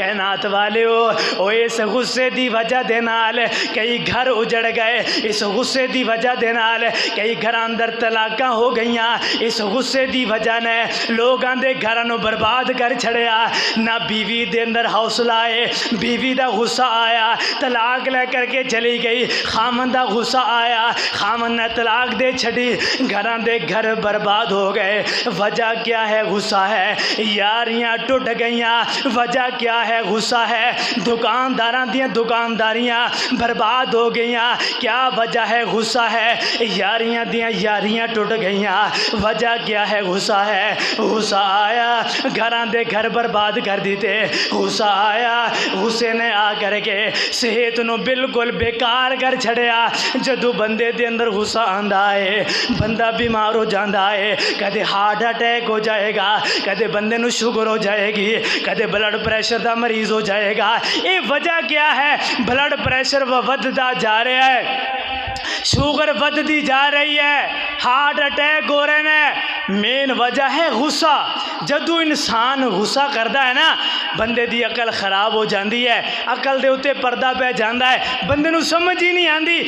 کائنات والیو او اس غصے دی وجہ دے نال کئی گھر اجڑ گئے، اس غصے دی وجہ دے نال کئی گھر اندر طلاقاں ہو گئیاں، اس غصے دی وجہ نے لوگاں دے گھراں نو برباد کر چھڑیا۔ نہ بیوی دے اندر حوصلہ آئے، بیوی دا غصہ آیا، طلاق لے کر کے چلی گئی، خامن دا غصہ آیا، خامن نے طلاق دے چھڑی، گھراں دے گھر برباد ہو گئے۔ وجہ کیا ہے؟ غصہ ہے۔ یاریاں ٹوٹ گئیاں، وجہ کیا ہے؟ غصہ ہے۔ دکانداراں دیاں دکانداریاں برباد ہو گئیاں، کیا وجہ ہے؟ غصہ ہے۔ یاریاں دیاں یاریاں ٹوٹ گئیاں، وجہ کیا ہے؟ غصہ ہے۔ غصہ آیا، گھراں دے گھر برباد کر دیتے۔ غصہ آیا، غصے نے آ کر کے صحت نو بالکل بیکار کر چھڑیا۔ جدو بندے دے اندر غصہ آندا ہے، بندہ بیمار ہو جاندا ہے، کدے ہارٹ اٹیک ہو جائے گا، کدے بندے نو شوگر ہو جائے گی، کدے بلڈ پریشر دا مریض ہو جائے گا۔ یہ وجہ کیا ہے؟ بلڈ پریشر وددا جا رہا ہے، شوگر ودتی جا رہی ہے، ہارٹ اٹیک ہو رہے ہیں۔ مین وجہ ہے غصہ۔ جدو انسان غصہ کرتا ہے نا، بندے دی عقل خراب ہو جاندی ہے، عقل دے اتے پردہ پہ جاندا ہے، بندے نو سمجھ ہی نہیں آندی